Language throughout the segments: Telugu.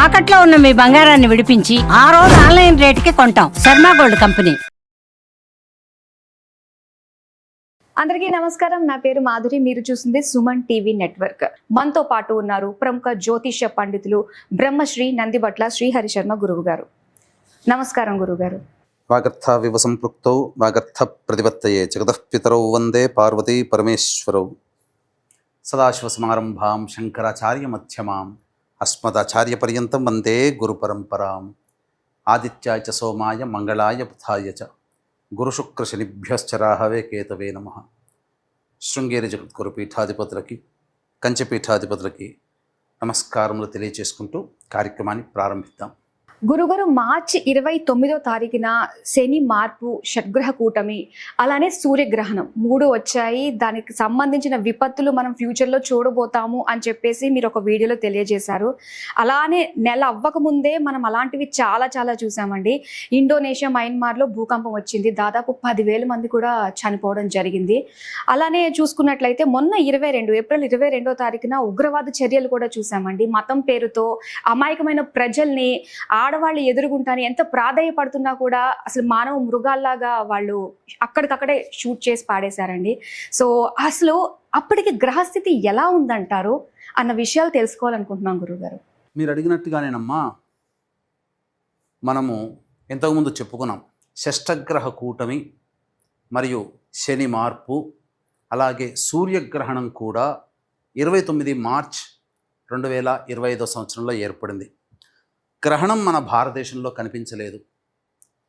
తాకట్లో ఉన్న మీ బంగారాన్ని విడిపించి ఆ రోజు ఆన్లైన్ రేటుకి కొంటాం. Sharma gold company. అందరికీ నమస్కారం. నా పేరు మాధురి. మీరు చూస్తుంది సుమన్ టీవీ నెట్వర్క్. మనతో పాటు ఉన్నారు ప్రముఖ జ్యోతిష్య పండితులు బ్రహ్మశ్రీ నందిబట్ల శ్రీహరి శర్మ గురువు గారు. నమస్కారం గురువు గారు. వాగర్థ వివ సంపృక్తౌ వాగర్థ ప్రతిపత్తయే జగతః పితరౌ వందే పార్వతీ పరమేశ్వరౌ. సదాశివసమారంభాం శంకరాచార్య మధ్యమాం అస్మదాచార్య పర్యంతం వందే గురు పరంపరాం. ఆదిత్యాయ చ సోమాయ మంగళాయ బుధాయ చ గురుశుక్ర శనిభ్యశ్చ రాహవే కేతవే నమః. శృంగేరి జగద్గురు పీఠాధిపతులకి కంచెపీఠాధిపతులకి నమస్కారములు తెలియచేసుకుంటూ కార్యక్రమాన్ని ప్రారంభిద్దాం. గురుగారు, మార్చి 29వ తారీఖున శని మార్పు, షడ్గ్రహ కూటమి, అలానే సూర్యగ్రహణం 3 వచ్చాయి. దానికి సంబంధించిన విపత్తులు మనం ఫ్యూచర్లో చూడబోతాము అని చెప్పేసి మీరు ఒక వీడియోలో తెలియజేశారు. అలానే నెల అవ్వకముందే మనం అలాంటివి చాలా చాలా చూసామండి. ఇండోనేషియా మయన్మార్లో భూకంపం వచ్చింది. దాదాపు 10,000 మంది కూడా చనిపోవడం జరిగింది. అలానే చూసుకున్నట్లయితే మొన్న ఏప్రిల్ 22వ తారీఖున ఉగ్రవాద చర్యలు కూడా చూసామండి. మతం పేరుతో అమాయకమైన ప్రజల్ని, ఆడవాళ్ళు ఎదురుగుంటాని ఎంత ప్రాధాయపడుతున్నా కూడా అసలు మానవ మృగాల్లాగా వాళ్ళు అక్కడికక్కడే షూట్ చేసి పాడేశారండి. సో అసలు అప్పటికి గ్రహస్థితి ఎలా ఉందంటారు అన్న విషయాలు తెలుసుకోవాలనుకుంటున్నాం గురుగారు. మీరు అడిగినట్టుగానేనమ్మా, మనము ఇంతకుముందు చెప్పుకున్నాం షష్టగ్రహ కూటమి మరియు శని మార్పు, అలాగే సూర్యగ్రహణం కూడా 29 మార్చ్ 2025 సంవత్సరంలో ఏర్పడింది. గ్రహణం మన భారతదేశంలో కనిపించలేదు.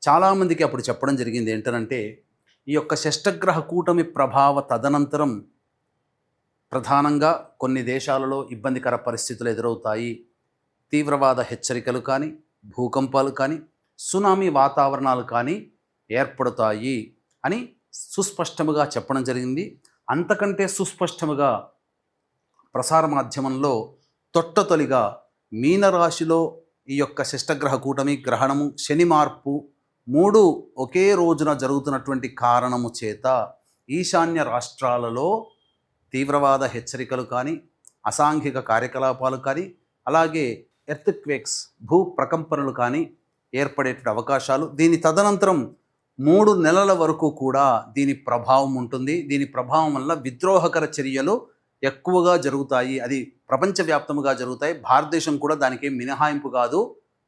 చాలామందికి అప్పుడు చెప్పడం జరిగింది ఏంటంటే, ఈ యొక్క షష్టగ్రహ కూటమి ప్రభావ తదనంతరం ప్రధానంగా కొన్ని దేశాలలో ఇబ్బందికర పరిస్థితులు ఎదురవుతాయి, తీవ్రవాద హెచ్చరికలు కానీ, భూకంపాలు కానీ, సునామీ వాతావరణాలు కానీ ఏర్పడతాయి అని సుస్పష్టముగా చెప్పడం జరిగింది. అంతకంటే సుస్పష్టముగా ప్రసార మాధ్యమంలో తొట్టతొలిగా మీనరాశిలో ఈ యొక్క షష్టగ్రహ కూటమి, గ్రహణము, శని మార్పు 3 ఒకే రోజున జరుగుతున్నటువంటి కారణము చేత ఈశాన్య రాష్ట్రాలలో తీవ్రవాద హెచ్చరికలు కానీ, అసాంఘిక కార్యకలాపాలు కానీ, అలాగే ఎర్త్క్వేక్స్, భూ ప్రకంపనలు కానీ ఏర్పడేటువంటి అవకాశాలు, దీని తదనంతరం 3 నెలల వరకు కూడా దీని ప్రభావం ఉంటుంది. దీని ప్రభావం వల్ల విద్రోహకర చర్యలు ఎక్కువగా జరుగుతాయి. అది ప్రపంచవ్యాప్తముగా జరుగుతాయి. భారతదేశం కూడా దానికి మినహాయింపు కాదు,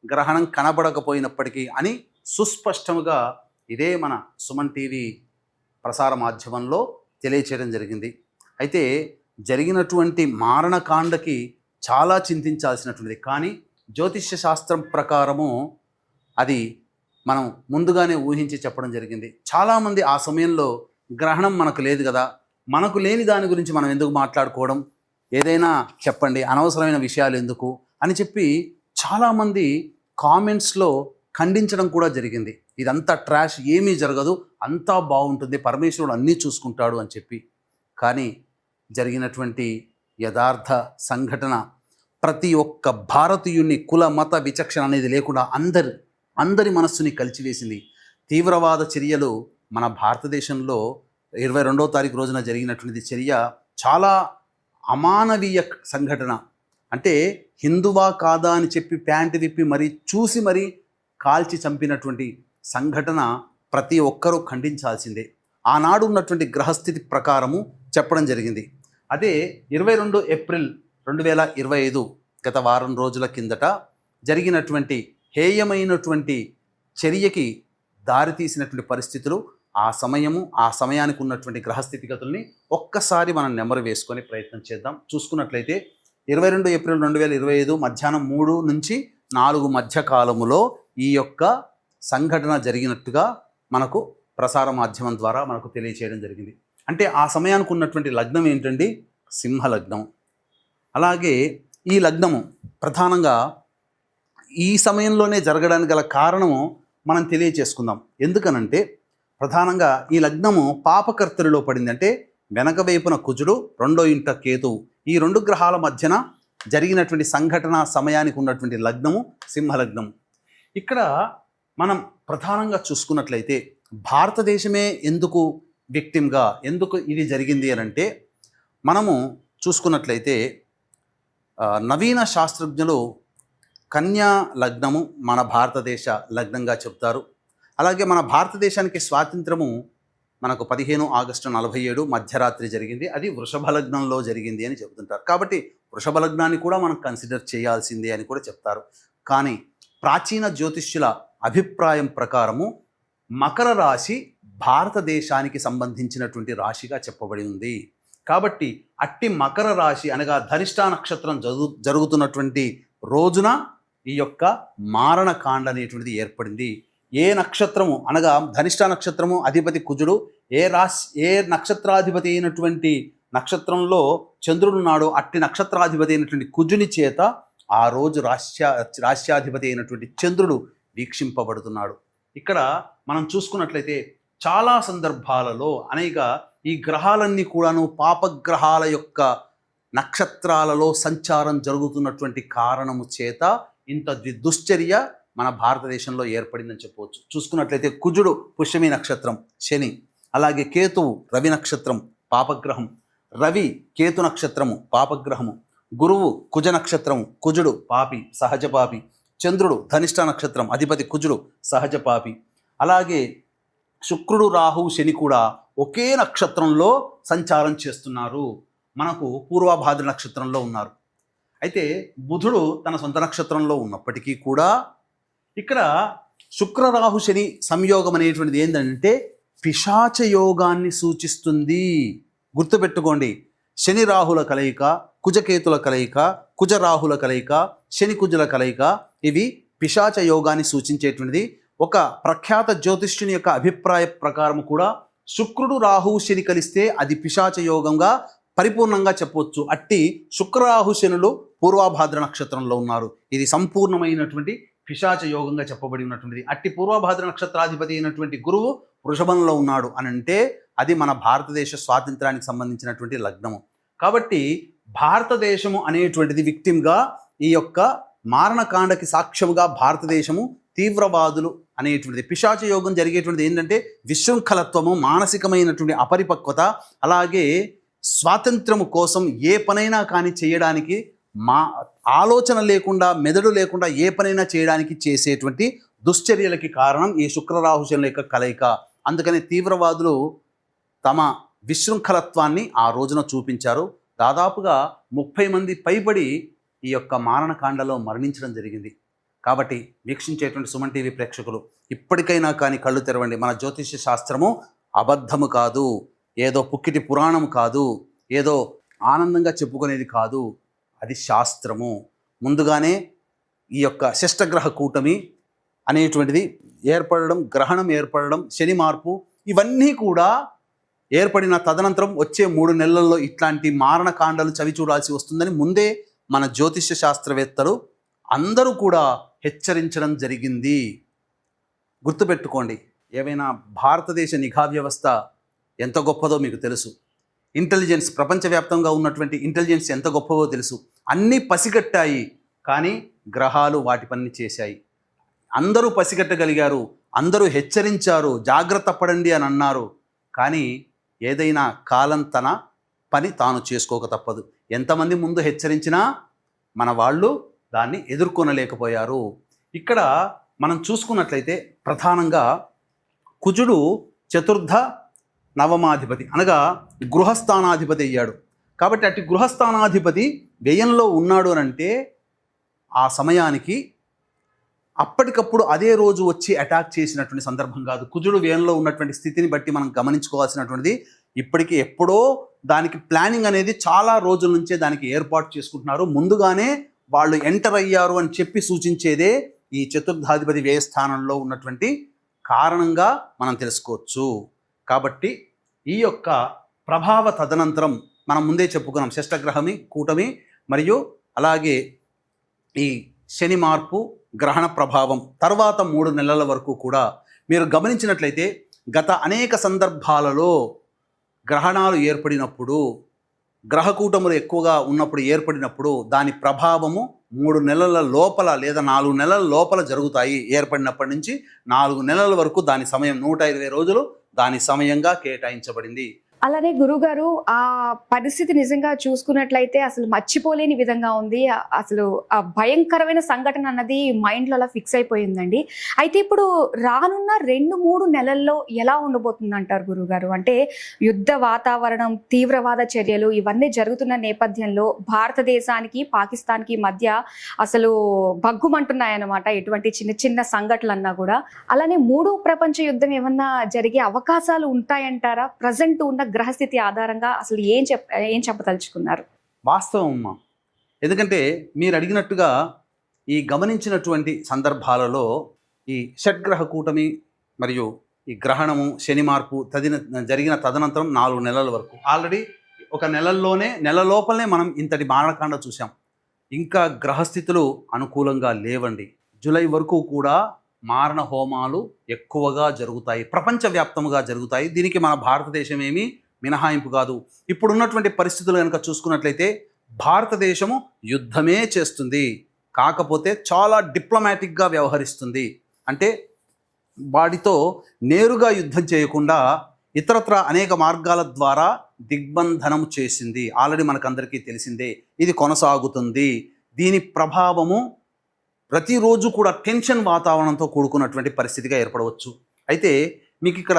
గ్రహణం కనబడకపోయినప్పటికీ అని సుస్పష్టముగా ఇదే మన సుమన్ టీవీ ప్రసార మాధ్యమంలో తెలియచేయడం జరిగింది. అయితే జరిగినటువంటి మారణకాండకి చాలా చింతించాల్సినటువంటిది. కానీ జ్యోతిష్య శాస్త్రం ప్రకారము అది మనం ముందుగానే ఊహించి చెప్పడం జరిగింది. చాలామంది ఆ సమయంలో గ్రహణం మనకు లేదు కదా, మనకు లేని దాని గురించి మనం ఎందుకు మాట్లాడుకోవడం, ఏదైనా చెప్పండి, అనవసరమైన విషయాలు ఎందుకు అని చెప్పి చాలామంది కామెంట్స్లో ఖండించడం కూడా జరిగింది. ఇదంతా ట్రాష్, ఏమీ జరగదు, అంతా బాగుంటుంది, పరమేశ్వరుడు అన్నీ చూసుకుంటాడు అని చెప్పి. కానీ జరిగినటువంటి యథార్థ సంఘటన ప్రతి ఒక్క భారతీయుని కుల మత విచక్షణ అనేది లేకుండా అందరి మనస్సుని కలిచివేసింది. తీవ్రవాద చర్యలు మన భారతదేశంలో 22వ తారీఖు రోజున జరిగినటువంటి చర్య చాలా అమానవీయ సంఘటన. అంటే హిందువా కాదా అని చెప్పి ప్యాంటు విప్పి మరీ చూసి మరీ కాల్చి చంపినటువంటి సంఘటన ప్రతి ఒక్కరూ ఖండించాల్సిందే. ఆనాడు ఉన్నటువంటి గ్రహస్థితి ప్రకారము చెప్పడం జరిగింది. అదే 22 ఏప్రిల్ 2025 గత వారం రోజుల కిందట జరిగినటువంటి హేయమైనటువంటి చర్యకి దారితీసినటువంటి పరిస్థితులు, ఆ సమయానికి ఉన్నటువంటి గ్రహస్థితిగతుల్ని ఒక్కసారి మనం నెమరు వేసుకొని ప్రయత్నం చేద్దాం. చూసుకున్నట్లయితే 22 ఏప్రిల్ 2025 మధ్యాహ్నం 3 నుంచి 4 మధ్య కాలములో ఈ యొక్క సంఘటన జరిగినట్టుగా మనకు ప్రసార మాధ్యమం ద్వారా మనకు తెలియచేయడం జరిగింది. అంటే ఆ సమయానికి ఉన్నటువంటి లగ్నం ఏంటండి? సింహ లగ్నం. అలాగే ఈ లగ్నము ప్రధానంగా ఈ సమయంలోనే జరగడానికి గల కారణము మనం తెలియచేసుకుందాం. ఎందుకనంటే ప్రధానంగా ఈ లగ్నము పాపకర్తరిలో పడింది. అంటే వెనక వైపున కుజుడు, 2వ ఇంట కేతువు, ఈ 2 గ్రహాల మధ్యన జరిగినటువంటి సంఘటన సమయానికి ఉన్నటువంటి లగ్నము సింహలగ్నము. ఇక్కడ మనం ప్రధానంగా చూసుకున్నట్లయితే భారతదేశమే ఎందుకు విక్టిమ్గా, ఎందుకు ఇది జరిగింది అని అంటే, మనము చూసుకున్నట్లయితే నవీన శాస్త్రజ్ఞులు కన్యా లగ్నము మన భారతదేశ లగ్నంగా చెప్తారు. అలాగే మన భారతదేశానికి స్వాతంత్రము మనకు 15 ఆగస్టు 47 మధ్యరాత్రి జరిగింది. అది వృషభ లగ్నంలో జరిగింది అని చెబుతుంటారు. కాబట్టి వృషభ లగ్నాన్ని కూడా మనం కన్సిడర్ చేయాల్సిందే అని కూడా చెప్తారు. కానీ ప్రాచీన జ్యోతిష్యుల అభిప్రాయం ప్రకారము మకర రాశి భారతదేశానికి సంబంధించినటువంటి రాశిగా చెప్పబడి ఉంది. కాబట్టి అట్టి మకర రాశి అనగా ధనిష్ఠా నక్షత్రం జరుగుతున్నటువంటి రోజున ఈ యొక్క మారణకాండ అనేటువంటిది ఏర్పడింది. ఏ నక్షత్రము అనగా ధనిష్ఠా నక్షత్రము అధిపతి కుజుడు, ఏ నక్షత్రాధిపతి అయినటువంటి నక్షత్రంలో చంద్రుడు నాడు అట్టి నక్షత్రాధిపతి అయినటువంటి కుజుని చేత ఆ రోజు రాశ్యాధిపతి అయినటువంటి చంద్రుడు వీక్షింపబడుతున్నాడు. ఇక్కడ మనం చూసుకున్నట్లయితే చాలా సందర్భాలలో అనేక ఈ గ్రహాలన్నీ కూడాను పాపగ్రహాల యొక్క నక్షత్రాలలో సంచారం జరుగుతున్నటువంటి కారణము చేత ఇంత దుశ్చర్య మన భారతదేశంలో ఏర్పడిందని చెప్పవచ్చు. చూసుకున్నట్లయితే కుజుడు పుష్యమి నక్షత్రం శని, అలాగే కేతువు రవి నక్షత్రం పాపగ్రహం, రవి కేతు నక్షత్రము పాపగ్రహము, గురువు కుజ నక్షత్రము కుజుడు పాపి సహజ పాపి, చంద్రుడు ధనిష్ఠ నక్షత్రం అధిపతి కుజుడు సహజ పాపి, అలాగే శుక్రుడు రాహువు శని కూడా ఒకే నక్షత్రంలో సంచారం చేస్తున్నారు. మనకు పూర్వభాద్ర నక్షత్రంలో ఉన్నారు. అయితే బుధుడు తన సొంత నక్షత్రంలో ఉన్నప్పటికీ కూడా ఇక్కడ శుక్రరాహు శని సంయోగం అనేటువంటిది ఏంటంటే పిశాచ యోగాన్ని సూచిస్తుంది. గుర్తుపెట్టుకోండి, శని రాహుల కలయిక, కుజకేతుల కలయిక, కుజరాహుల కలయిక, శని కుజుల కలయిక, ఇవి పిశాచ యోగాన్ని సూచించేటువంటిది. ఒక ప్రఖ్యాత జ్యోతిష్యుని యొక్క అభిప్రాయ ప్రకారం కూడా శుక్రుడు రాహువు శని కలిస్తే అది పిశాచ యోగంగా పరిపూర్ణంగా చెప్పవచ్చు. అట్టి శుక్రరాహు శనులు పూర్వభాద్ర నక్షత్రంలో ఉన్నారు. ఇది సంపూర్ణమైనటువంటి పిశాచ యోగంగా చెప్పబడి ఉన్నటువంటిది. అట్టి పూర్వభాద్ర నక్షత్రాధిపతి అయినటువంటి గురువు వృషభంలో ఉన్నాడు అని అంటే అది మన భారతదేశ స్వాతంత్రానికి సంబంధించినటువంటి లగ్నము. కాబట్టి భారతదేశము అనేటువంటిది విక్టిమ్గా ఈ యొక్క మారణకాండకి సాక్ష్యముగా భారతదేశము తీవ్రవాదులు అనేటువంటిది పిశాచ యోగం జరిగేటువంటిది ఏంటంటే విశృంఖలత్వము, మానసికమైనటువంటి అపరిపక్వత, అలాగే స్వాతంత్రము కోసం ఏ పనైనా కానీ చేయడానికి ఆలోచన లేకుండా, మెదడు లేకుండా ఏ పనైనా చేయడానికి చేసేటువంటి దుశ్చర్యలకి కారణం ఈ శుక్రరాహుశనుల యొక్క కలయిక. అందుకని తీవ్రవాదులు తమ విశృంఖలత్వాన్ని ఆ రోజున చూపించారు. దాదాపుగా 30 మంది పైబడి ఈ యొక్క మారణకాండలో మరణించడం జరిగింది. కాబట్టి వీక్షించేటువంటి సుమన్ టీవీ ప్రేక్షకులు ఇప్పటికైనా కానీ కళ్ళు తెరవండి. మన జ్యోతిష్య శాస్త్రము అబద్ధము కాదు, ఏదో పుక్కిటి పురాణం కాదు, ఏదో ఆనందంగా చెప్పుకునేది కాదు, అది శాస్త్రము. ముందుగానే ఈ యొక్క షష్టగ్రహ కూటమి అనేటువంటిది ఏర్పడడం, గ్రహణం ఏర్పడడం, శని మార్పు, ఇవన్నీ కూడా ఏర్పడిన తదనంతరం వచ్చే 3 నెలల్లో ఇట్లాంటి మారణకాండలు చవి చూడాల్సి వస్తుందని ముందే మన జ్యోతిష్య శాస్త్రవేత్తలు అందరూ కూడా హెచ్చరించడం జరిగింది. గుర్తుపెట్టుకోండి, ఏవైనా భారతదేశ నిఘా వ్యవస్థ ఎంత గొప్పదో మీకు తెలుసు. ఇంటెలిజెన్స్, ప్రపంచవ్యాప్తంగా ఉన్నటువంటి ఇంటెలిజెన్స్ ఎంత గొప్పదో తెలుసు. అన్నీ పసిగట్టాయి, కానీ గ్రహాలు వాటి పని చేశాయి. అందరూ పసిగట్టగలిగారు, అందరూ హెచ్చరించారు, జాగ్రత్త పడండి అని అన్నారు. కానీ ఏదైనా కాలం తన పని తాను చేసుకోక తప్పదు. ఎంతమంది ముందు హెచ్చరించినా మన వాళ్ళు దాన్ని ఎదుర్కొనలేకపోయారు. ఇక్కడ మనం చూసుకున్నట్లయితే ప్రధానంగా కుజుడు చతుర్థ నవమాధిపతి అనగా గృహస్థానాధిపతి అయ్యాడు. కాబట్టి అట్టి గృహస్థానాధిపతి వ్యయంలో ఉన్నాడు అని అంటే ఆ సమయానికి అప్పటికప్పుడు అదే రోజు వచ్చి అటాక్ చేసినటువంటి సందర్భం కాదు. కుజుడు వ్యయంలో ఉన్నటువంటి స్థితిని బట్టి మనం గమనించుకోవాల్సినటువంటిది ఇప్పటికీ ఎప్పుడో దానికి ప్లానింగ్ అనేది చాలా రోజుల నుంచే దానికి ఏర్పాటు చేసుకుంటున్నారు. ముందుగానే వాళ్ళు ఎంటర్ అయ్యారు అని చెప్పి సూచించేదే ఈ చతుర్థాధిపతి వ్యయస్థానంలో ఉన్నటువంటి కారణంగా మనం తెలుసుకోవచ్చు. కాబట్టి ఈ యొక్క ప్రభావ తదనంతరం మనం ముందే చెప్పుకున్నాం, షష్టగ్రహమి కూటమి మరియు అలాగే ఈ శని మార్పు, గ్రహణ ప్రభావం తర్వాత 3 నెలల వరకు కూడా మీరు గమనించినట్లయితే గత అనేక సందర్భాలలో గ్రహణాలు ఏర్పడినప్పుడు, గ్రహకూటములు ఎక్కువగా ఉన్నప్పుడు ఏర్పడినప్పుడు దాని ప్రభావము 3 నెలల లోపల లేదా 4 నెలల లోపల జరుగుతాయి. ఏర్పడినప్పటి నుంచి 4 నెలల వరకు దాని సమయం 120 రోజులు దాని సమయంగా కేటాయించబడింది. అలానే గురుగారు ఆ పరిస్థితి నిజంగా చూసుకున్నట్లయితే అసలు మర్చిపోలేని విధంగా ఉంది. అసలు ఆ భయంకరమైన సంఘటన అన్నది మైండ్‌లో అలా ఫిక్స్ అయిపోయిందండి. అయితే ఇప్పుడు రానున్న 2, 3 నెలల్లో ఎలా ఉండబోతుందంటారు గురుగారు? అంటే యుద్ధ వాతావరణం, తీవ్రవాద చర్యలు ఇవన్నీ జరుగుతున్న నేపథ్యంలో భారతదేశానికి, పాకిస్తాన్‌కి మధ్య అసలు భగ్గుమంటున్నాయన్నమాట. ఎటువంటి చిన్న చిన్న సంఘటనలన్నా గూడా. అలానే మూడో ప్రపంచ యుద్ధం ఏమన్నా జరిగే అవకాశాలు ఉంటాయంటారా? ప్రెజెంట్ ఉన్న గ్రహస్థితి ఆధారంగా అసలు ఏం చెప్పదలుచుకున్నారు? వాస్తవం అమ్మా. ఎందుకంటే మీరు అడిగినట్టుగా ఈ గమనించినటువంటి సందర్భాలలో ఈ షడ్గ్రహ కూటమి మరియు ఈ గ్రహణము, శని మార్పు జరిగిన తదనంతరం 4 నెలల వరకు ఆల్రెడీ ఒక నెల లోపలనే మనం ఇంతటి మారణకాండ చూసాం. ఇంకా గ్రహస్థితులు అనుకూలంగా లేవండి. జూలై వరకు కూడా మారణ హోమాలు ఎక్కువగా జరుగుతాయి, ప్రపంచవ్యాప్తంగా జరుగుతాయి. దీనికి మన భారతదేశం ఏమీ మినహాయింపు కాదు. ఇప్పుడున్నటువంటి పరిస్థితులు కనుక చూసుకున్నట్లయితే భారతదేశము యుద్ధమే చేస్తుంది, కాకపోతే చాలా డిప్లొమాటిక్గా వ్యవహరిస్తుంది. అంటే వాటితో నేరుగా యుద్ధం చేయకుండా ఇతరత్ర అనేక మార్గాల ద్వారా దిగ్బంధనం చేసింది. ఆల్రెడీ మనకందరికీ తెలిసిందే. ఇది కొనసాగుతుంది. దీని ప్రభావము ప్రతిరోజు కూడా టెన్షన్ వాతావరణంతో కూడుకున్నటువంటి పరిస్థితిగా ఏర్పడవచ్చు. అయితే మీకు ఇక్కడ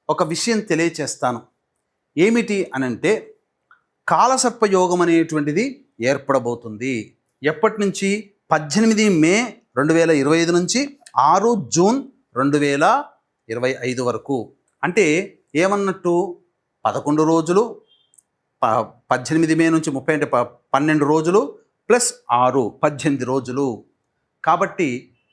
ఒక విషయం తెలియచేస్తాను. ఏమిటి అనంటే కాలసర్పయోగం అనేటువంటిది ఏర్పడబోతుంది. ఎప్పటి నుంచి? 18 మే 2025 నుంచి 6 జూన్ 2025 వరకు. అంటే ఏమన్నట్టు 11 రోజులు, 18 మే నుంచి 30 అంటే 12 రోజులు ప్లస్ 6 18 రోజులు. కాబట్టి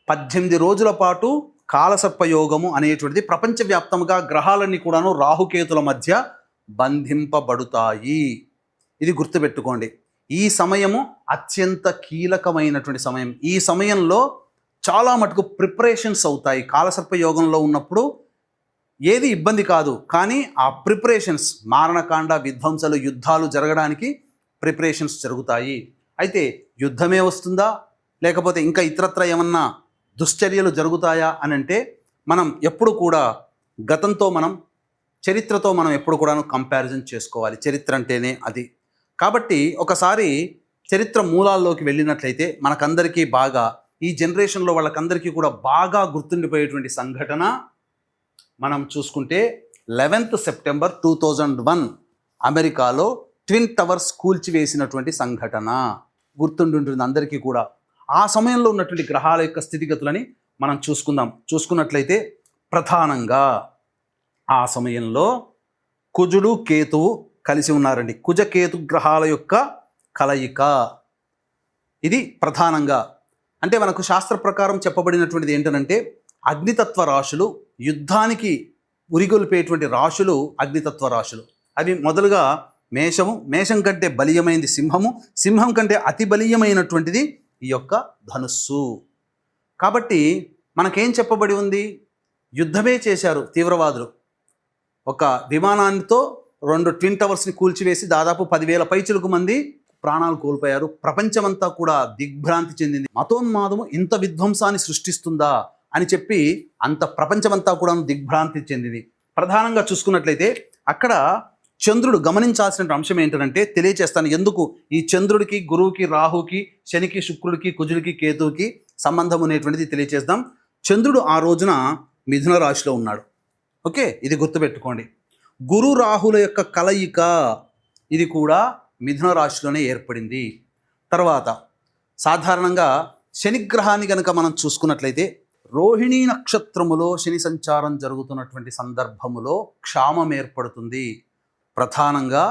18 రోజుల పాటు కాలసర్పయోగము అనేటువంటిది ప్రపంచవ్యాప్తంగా గ్రహాలన్నీ కూడాను రాహుకేతుల మధ్య బంధింపబడుతాయి. ఇది గుర్తుపెట్టుకోండి. ఈ సమయము అత్యంత కీలకమైనటువంటి సమయం. ఈ సమయంలో చాలా మటుకు ప్రిపరేషన్స్ అవుతాయి. కాలసర్పయోగంలో ఉన్నప్పుడు ఏది ఇబ్బంది కాదు, కానీ ఆ ప్రిపరేషన్స్, మారణకాండ, విధ్వంసలు, యుద్ధాలు జరగడానికి ప్రిపరేషన్స్ జరుగుతాయి. అయితే యుద్ధమే వస్తుందా, లేకపోతే ఇంకా ఇతరత్ర ఏమన్నా దుశ్చర్యలు జరుగుతాయా అని అంటే మనం ఎప్పుడు కూడా చరిత్రతో మనం ఎప్పుడు కూడాను కంపారిజన్ చేసుకోవాలి. చరిత్ర అంటేనే అది. కాబట్టి ఒకసారి చరిత్ర మూలాల్లోకి వెళ్ళినట్లయితే మనకందరికీ బాగా, ఈ జనరేషన్లో వాళ్ళకందరికీ కూడా బాగా గుర్తుండిపోయేటువంటి సంఘటన మనం చూసుకుంటే 11th సెప్టెంబర్ 2001 అమెరికాలో ట్విన్ టవర్స్ కూల్చివేసినటువంటి సంఘటన గుర్తుండుంటుంది అందరికీ కూడా. ఆ సమయంలో ఉన్నటువంటి గ్రహాల యొక్క స్థితిగతులని మనం చూసుకున్నట్లయితే ప్రధానంగా ఆ సమయంలో కుజుడు, కేతువు కలిసి ఉన్నారండి. కుజకేతు గ్రహాల యొక్క కలయిక ఇది ప్రధానంగా. అంటే మనకు శాస్త్ర ప్రకారం చెప్పబడినటువంటిది ఏంటనంటే అగ్నితత్వ రాశులు, యుద్ధానికి ఉరిగొల్పేటువంటి రాశులు అగ్నితత్వ రాశులు. అవి మొదలుగా మేషం కంటే బలీయమైనది సింహం కంటే అతి బలీయమైనటువంటిది ఈ యొక్క ధనుస్సు. కాబట్టి మనకేం చెప్పబడి ఉంది? యుద్ధమే చేశారు తీవ్రవాదులు. ఒక విమానానితో 2 ట్విన్ టవర్స్ని కూల్చివేసి దాదాపు 10,000 పైచిలకు మంది ప్రాణాలు కోల్పోయారు. ప్రపంచమంతా కూడా దిగ్భ్రాంతి చెందింది. మతోన్మాదము ఇంత విధ్వంసాన్ని సృష్టిస్తుందా అని చెప్పి అంత ప్రపంచమంతా కూడా దిగ్భ్రాంతి చెందింది. ప్రధానంగా చూసుకున్నట్లయితే అక్కడ చంద్రుడు గమనించాల్సిన అంశం ఏంటంటే తెలియచేస్తాను. ఎందుకు ఈ చంద్రుడికి, గురువుకి, రాహుకి, శనికి, శుక్రుడికి, కుజుడికి, కేతువుకి సంబంధం అనేటువంటిది తెలియచేద్దాం. చంద్రుడు ఆ రోజున మిథున రాశిలో ఉన్నాడు. ఓకే, ఇది గుర్తుపెట్టుకోండి. గురు రాహుల యొక్క కలయిక ఇది కూడా మిథున రాశిలోనే ఏర్పడింది. తర్వాత సాధారణంగా శనిగ్రహాన్ని కనుక మనం చూసుకున్నట్లయితే రోహిణీ నక్షత్రములో శని సంచారం జరుగుతున్నటువంటి సందర్భములో క్షామం ఏర్పడుతుంది. ప్రధానంగా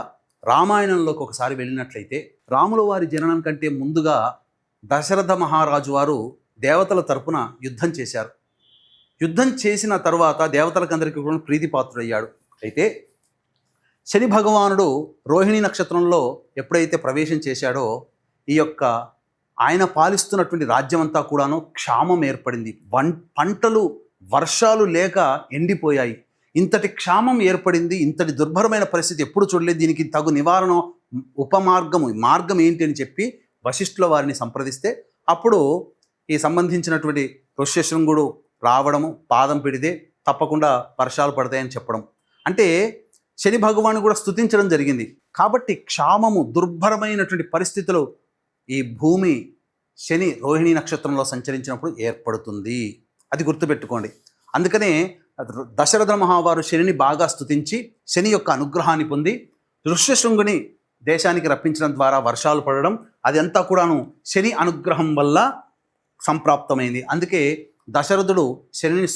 రామాయణంలోకి ఒకసారి వెళ్ళినట్లయితే రాముల వారి జననం కంటే ముందుగా దశరథ మహారాజు వారు దేవతల తరపున యుద్ధం చేశారు. యుద్ధం చేసిన తరువాత దేవతలకందరికీ కూడా ప్రీతిపాత్రుడయ్యాడు. అయితే శని భగవానుడు రోహిణీ నక్షత్రంలో ఎప్పుడైతే ప్రవేశం చేశాడో ఈ యొక్క ఆయన పాలిస్తున్నటువంటి రాజ్యం అంతా కూడాను క్షామం ఏర్పడింది. పంటలు, వర్షాలు లేక ఎండిపోయాయి. ఇంతటి క్షామం ఏర్పడింది. ఇంతటి దుర్భరమైన పరిస్థితి ఎప్పుడు చూడలేదు. దీనికి తగు నివారణ మార్గం ఏంటి అని చెప్పి వశిష్ఠుల వారిని సంప్రదిస్తే అప్పుడు ఈ సంబంధించినటువంటి ఋష్యశృంగుడు రావడము, పాదం పెడితే తప్పకుండా వర్షాలు పడతాయని చెప్పడం. అంటే శని భగవాను కూడా స్తుతించడం జరిగింది. కాబట్టి క్షామము, దుర్భరమైనటువంటి పరిస్థితులు ఈ భూమి శని రోహిణీ నక్షత్రంలో సంచరించినప్పుడు ఏర్పడుతుంది. అది గుర్తుపెట్టుకోండి. అందుకనే దశరథ మహావారు శనిని బాగా స్తుతించి శని యొక్క అనుగ్రహాన్ని పొంది ఋష్యశృంగుని దేశానికి రప్పించడం ద్వారా వర్షాలు పడడం, అది అంతా కూడాను శని అనుగ్రహం వల్ల సంప్రాప్తమైంది. అందుకే దశరథుడు శనిని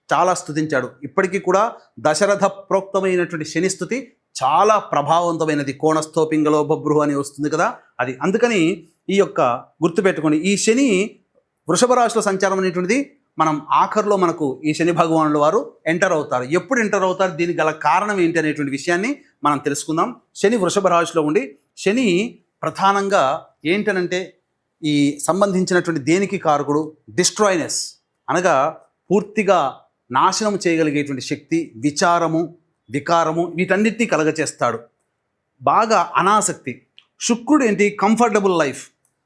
చాలా స్తుతించాడు. ఇప్పటికీ కూడా దశరథ ప్రోక్తమైనటువంటి శని స్తుతి చాలా ప్రభావవంతమైనది. కోణస్థో పింగళో బభ్రు అని వస్తుంది కదా, అది. అందుకని ఈ యొక్క గుర్తుపెట్టుకోండి, ఈ శని వృషభ రాశిలో సంచారం అనేటువంటిది మనం ఆఖరిలో మనకు ఈ శని భగవానుల వారు ఎంటర్ అవుతారు. ఎప్పుడు ఎంటర్ అవుతారు, దీనికి గల కారణం ఏంటి అనేటువంటి విషయాన్ని మనం తెలుసుకుందాం. శని వృషభ రాశిలో ఉండి, శని ప్రధానంగా ఏంటనంటే ఈ సంబంధించినటువంటి దేనికి కారకుడు, డిస్ట్రాయినెస్ అనగా పూర్తిగా నాశనం చేయగలిగేటువంటి శక్తి, విచారము, వికారము, వీటన్నిటినీ కలగచేస్తాడు. బాగా అనాసక్తి. శుక్రుడు ఏంటి, కంఫర్టబుల్ లైఫ్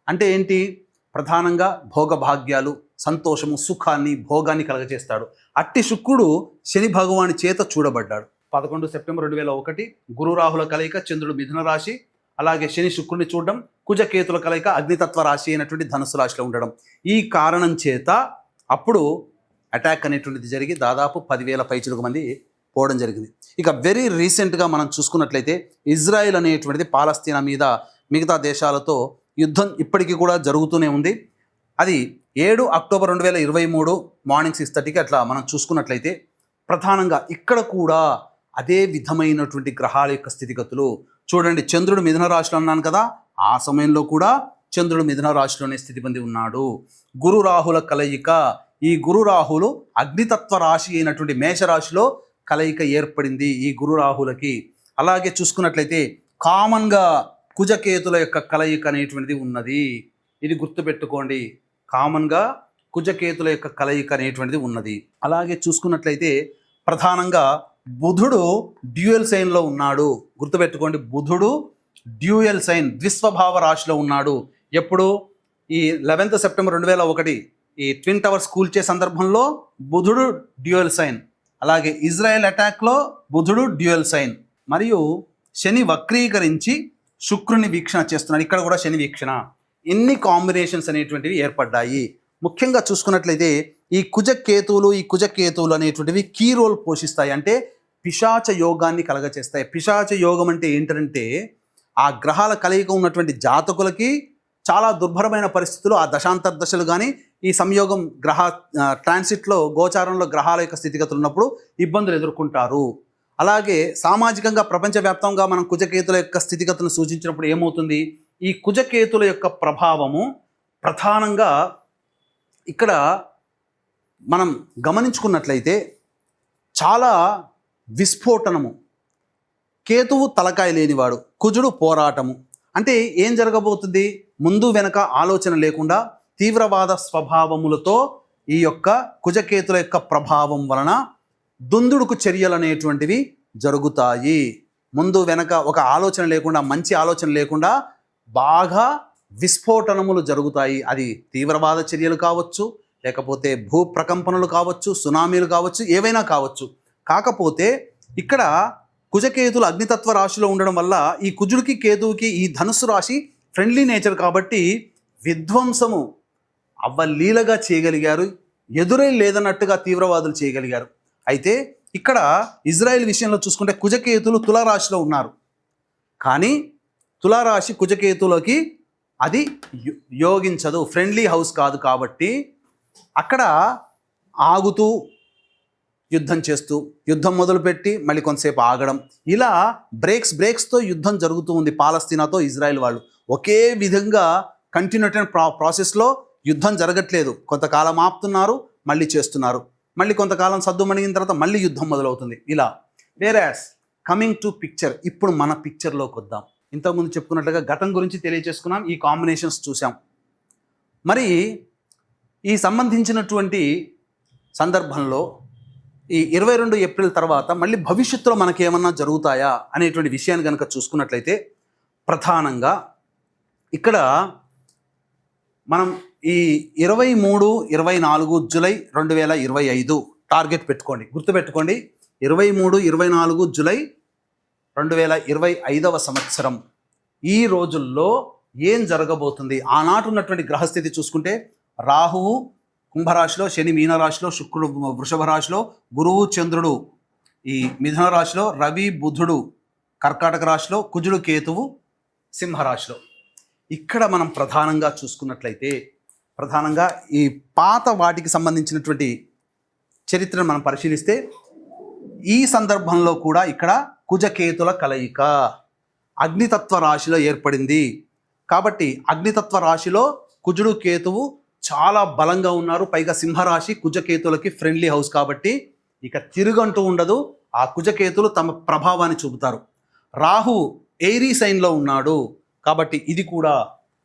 అంటే ఏంటి, ప్రధానంగా భోగభాగ్యాలు, సంతోషము, సుఖాన్ని, భోగాన్ని కలగచేస్తాడు. అట్టి శుక్రుడు శని భగవాని చేత చూడబడ్డాడు. 11 సెప్టెంబర్ 2001 గురు రాహుల కలయిక, చంద్రుడు మిథున రాశి, అలాగే శని శుక్రుడిని చూడడం, కుజకేతుల కలయిక అగ్నితత్వ రాశి అయినటువంటి ధనుసు రాశిలో ఉండడం. ఈ కారణం చేత అప్పుడు అటాక్ అనేటువంటిది జరిగి దాదాపు 10,000 పైచిలకు మంది పోవడం జరిగింది. ఇక వెరీ రీసెంట్గా మనం చూసుకున్నట్లయితే ఇజ్రాయెల్ అనేటువంటిది పాలస్తీనా మీద మిగతా దేశాలతో యుద్ధం ఇప్పటికీ కూడా జరుగుతూనే ఉంది. అది 7 అక్టోబర్ 2023 మార్నింగ్ 6:30కి అట్లా మనం చూసుకున్నట్లయితే ప్రధానంగా ఇక్కడ కూడా అదే విధమైనటువంటి గ్రహాల యొక్క స్థితిగతులు చూడండి. చంద్రుడు మిథున రాశిలో అన్నాను కదా, ఆ సమయంలో కూడా చంద్రుడు మిథున రాశిలోనే స్థితి పొంది ఉన్నాడు. గురు రాహుల కలయిక, ఈ గురు రాహులు అగ్నితత్వ రాశి అయినటువంటి మేషరాశిలో కలయిక ఏర్పడింది ఈ గురు రాహులకి. అలాగే చూసుకున్నట్లయితే కామన్గా కుజకేతుల యొక్క కలయిక అనేటువంటిది ఉన్నది. ఇది గుర్తుపెట్టుకోండి, కామన్గా కుజకేతుల యొక్క కలయిక అనేటువంటిది ఉన్నది. అలాగే చూసుకున్నట్లయితే ప్రధానంగా బుధుడు డ్యూయల్ సైన్లో ఉన్నాడు. గుర్తుపెట్టుకోండి, బుధుడు డ్యూయల్ సైన్, ద్విస్వభావ రాశిలో ఉన్నాడు. ఎప్పుడు, ఈ 11 సెప్టెంబర్ 2001 ఈ ట్విన్ టవర్స్ కూల్చే సందర్భంలో బుధుడు డ్యూయల్ సైన్. అలాగే ఇజ్రాయెల్ అటాక్లో బుధుడు డ్యూయల్ సైన్. మరియు శని వక్రీకరించి శుక్రుని వీక్షణ చేస్తున్నాడు. ఇక్కడ కూడా శని వీక్షణ. ఎన్ని కాంబినేషన్స్ అనేటువంటివి ఏర్పడ్డాయి. ముఖ్యంగా చూసుకున్నట్లయితే ఈ కుజకేతువులు అనేటువంటివి కీ రోల్ పోషిస్తాయి. అంటే పిశాచ యోగాన్ని కలగచేస్తాయి. పిశాచ యోగం అంటే ఏంటంటే ఆ గ్రహాల కలయిక ఉన్నటువంటి జాతకులకి చాలా దుర్భరమైన పరిస్థితులు, ఆ దశాంతర్దశలు కానీ ఈ సంయోగం గ్రహ ట్రాన్సిట్లో గోచారంలో గ్రహాల యొక్క స్థితిగతులు ఉన్నప్పుడు ఇబ్బందులు ఎదుర్కొంటారు. అలాగే సామాజికంగా ప్రపంచవ్యాప్తంగా మనం కుజకేతుల యొక్క స్థితిగతులను సూచించినప్పుడు ఏమవుతుంది, ఈ కుజకేతుల యొక్క ప్రభావము ప్రధానంగా ఇక్కడ మనం గమనించుకున్నట్లయితే చాలా విస్ఫోటనము. కేతువు తలకాయ లేనివాడు, కుజుడు పోరాటము. అంటే ఏం జరగబోతుంది, ముందు వెనక ఆలోచన లేకుండా తీవ్రవాద స్వభావములతో ఈ యొక్క కుజకేతుల యొక్క ప్రభావం వలన దుందుడుకు చర్యలు అనేటువంటివి జరుగుతాయి. ముందు వెనక ఒక ఆలోచన లేకుండా, మంచి ఆలోచన లేకుండా బాగా విస్ఫోటనములు జరుగుతాయి. అది తీవ్రవాద చర్యలు కావచ్చు, లేకపోతే భూ ప్రకంపనలు కావచ్చు, సునామీలు కావచ్చు, ఏవైనా కావచ్చు. కాకపోతే ఇక్కడ కుజకేతులు అగ్నితత్వ రాశిలో ఉండడం వల్ల ఈ కుజుడికి కేతువుకి ఈ ధనుస్సు రాశి ఫ్రెండ్లీ నేచర్ కాబట్టి విధ్వంసము అవ్వలీలగా చేయగలిగారు. ఎదురై లేదన్నట్టుగా తీవ్రవాదులు చేయగలిగారు. అయితే ఇక్కడ ఇజ్రాయెల్ విషయంలో చూసుకుంటే కుజకేతులు తులారాశిలో ఉన్నారు. కానీ తులారాశి కుజకేతులకి అది యోగించదు, ఫ్రెండ్లీ హౌస్ కాదు. కాబట్టి అక్కడ ఆగుతూ యుద్ధం చేస్తూ, యుద్ధం మొదలుపెట్టి మళ్ళీ కొంతసేపు ఆగడం, ఇలా బ్రేక్స్తో యుద్ధం జరుగుతూ ఉంది పాలస్తీనాతో ఇజ్రాయెల్ వాళ్ళు. ఒకే విధంగా కంటిన్యూటెడ్ ప్రాసెస్లో యుద్ధం జరగట్లేదు. కొంతకాలం ఆపుతున్నారు, మళ్ళీ చేస్తున్నారు, మళ్ళీ కొంతకాలం సద్దుమణిగిన తర్వాత మళ్ళీ యుద్ధం మొదలవుతుంది. ఇలా వేరాస్ కమింగ్ టు పిక్చర్, ఇప్పుడు మన పిక్చర్లోకి వద్దాం. ఇంతకుముందు చెప్పుకున్నట్లుగా గతం గురించి తెలియచేసుకున్నాం, ఈ కాంబినేషన్స్ చూసాం. మరి ఈ సంబంధించినటువంటి సందర్భంలో ఈ 22 ఏప్రిల్ తర్వాత మళ్ళీ భవిష్యత్తులో మనకి ఏమన్నా జరుగుతాయా అనేటువంటి విషయాన్ని కనుక చూసుకున్నట్లయితే ప్రధానంగా ఇక్కడ మనం ఈ 23, 24 జూలై 2025 టార్గెట్ పెట్టుకోండి. గుర్తుపెట్టుకోండి, 23, 24 జూలై 2025వ సంవత్సరం ఈ రోజుల్లో ఏం జరగబోతుంది? ఆనాటి ఉన్నటువంటి గ్రహస్థితి చూసుకుంటే రాహువు కుంభరాశిలో, శని మీనరాశిలో, శుక్రుడు వృషభ రాశిలో, గురువు చంద్రుడు ఈ మిథున రాశిలో, రవి బుధుడు కర్కాటక రాశిలో, కుజుడు కేతువు సింహరాశిలో. ఇక్కడ మనం ప్రధానంగా చూసుకున్నట్లయితే ప్రధానంగా ఈ పాత వాటికి సంబంధించినటువంటి చరిత్రను మనం పరిశీలిస్తే ఈ సందర్భంలో కూడా ఇక్కడ కుజకేతుల కలయిక అగ్నితత్వ రాశిలో ఏర్పడింది. కాబట్టి అగ్నితత్వ రాశిలో కుజుడు కేతువు చాలా బలంగా ఉన్నారు. పైగా సింహరాశి కుజకేతులకి ఫ్రెండ్లీ హౌస్ కాబట్టి ఇక తిరుగంటూ ఉండదు. ఆ కుజకేతులు తమ ప్రభావాన్ని చూపుతారు. రాహు ఎయిరీ సైన్లో ఉన్నాడు కాబట్టి ఇది కూడా.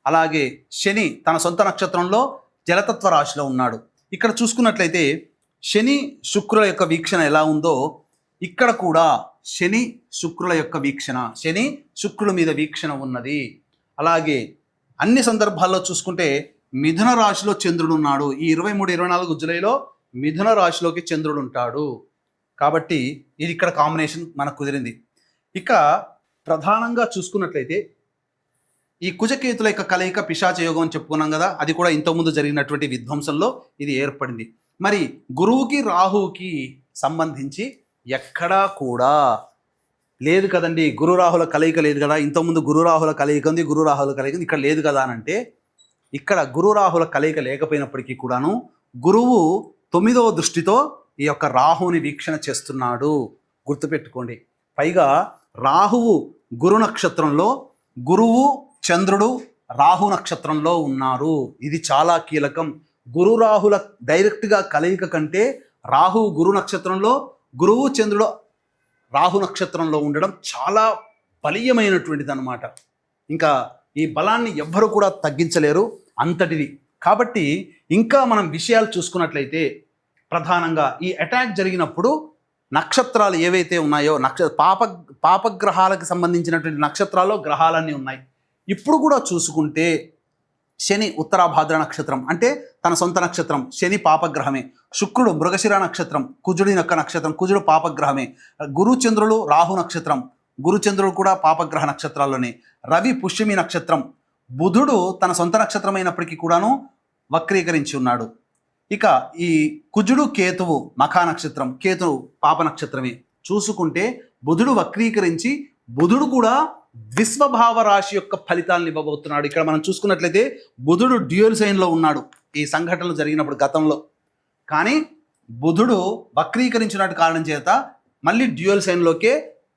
అలాగే శని తన సొంత నక్షత్రంలో జలతత్వ రాశిలో ఉన్నాడు. ఇక్కడ చూసుకున్నట్లయితే శని శుక్రుల యొక్క వీక్షణ ఎలా ఉందో ఇక్కడ కూడా శని శుక్రుల యొక్క వీక్షణ, శని శుక్రుల మీద వీక్షణ ఉన్నది. అలాగే అన్ని సందర్భాల్లో చూసుకుంటే మిథున రాశిలో చంద్రుడు ఉన్నాడు. ఈ 23-24 జూలైలో మిథున రాశిలోకి చంద్రుడు ఉంటాడు. కాబట్టి ఇది ఇక్కడ కాంబినేషన్ మనకు కుదిరింది. ఇక ప్రధానంగా చూసుకున్నట్లయితే ఈ కుజకేతుల యొక్క కలయిక పిశాచ యోగం అని చెప్పుకున్నాం కదా, అది కూడా ఇంతకుముందు జరిగినటువంటి విధ్వంసంలో ఇది ఏర్పడింది. మరి గురువుకి రాహువుకి సంబంధించి ఎక్కడా కూడా లేదు కదండి, గురు రాహుల కలయిక లేదు కదా, ఇంతకుముందు గురు రాహుల కలయిక ఉంది, గురు రాహుల కలయిక ఉంది, ఇక్కడ లేదు కదా అని అంటే ఇక్కడ గురు రాహుల కలయిక లేకపోయినప్పటికీ కూడాను గురువు 9వ దృష్టితో ఈ యొక్క రాహుని వీక్షణ చేస్తున్నాడు. గుర్తుపెట్టుకోండి. పైగా రాహువు గురు నక్షత్రంలో, గురువు చంద్రుడు రాహు నక్షత్రంలో ఉన్నారు. ఇది చాలా కీలకం. గురు రాహుల డైరెక్ట్గా కలయిక కంటే రాహువు గురు నక్షత్రంలో, గురువు చంద్రుడు రాహు నక్షత్రంలో ఉండడం చాలా బలీయమైనటువంటిది అన్నమాట. ఇంకా ఈ బలాన్ని ఎవ్వరు కూడా తగ్గించలేరు, అంతటిది. కాబట్టి ఇంకా మనం విషయాలు చూసుకున్నట్లయితే ప్రధానంగా ఈ అటాక్ జరిగినప్పుడు నక్షత్రాలు ఏవైతే ఉన్నాయో పాపగ్రహాలకు సంబంధించినటువంటి నక్షత్రాల్లో గ్రహాలన్నీ ఉన్నాయి. ఇప్పుడు కూడా చూసుకుంటే శని ఉత్తరాభాద్ర నక్షత్రం అంటే తన సొంత నక్షత్రం, శని పాపగ్రహమే. శుక్రుడు మృగశిర నక్షత్రం, కుజుడి యొక్క నక్షత్రం, కుజుడు పాపగ్రహమే. గురుచంద్రుడు రాహు నక్షత్రం, గురుచంద్రుడు కూడా పాపగ్రహ నక్షత్రాల్లోనే. రవి పుష్యమి నక్షత్రం, బుధుడు తన సొంత నక్షత్రం అయినప్పటికీ కూడాను వక్రీకరించి ఉన్నాడు. ఇక ఈ కుజుడు కేతువు మఖా నక్షత్రం, కేతువు పాప నక్షత్రమే. చూసుకుంటే బుధుడు వక్రీకరించి బుధుడు కూడా విశ్వభావ రాశి యొక్క ఫలితాలను ఇవ్వబోతున్నాడు. ఇక్కడ మనం చూసుకున్నట్లయితే బుధుడు డ్యూయల్ సైన్లో ఉన్నాడు ఈ సంఘటనలు జరిగినప్పుడు గతంలో. కానీ బుధుడు వక్రీకరించినట్టు కారణం చేత మళ్ళీ డ్యూయల్ సైన్లోకే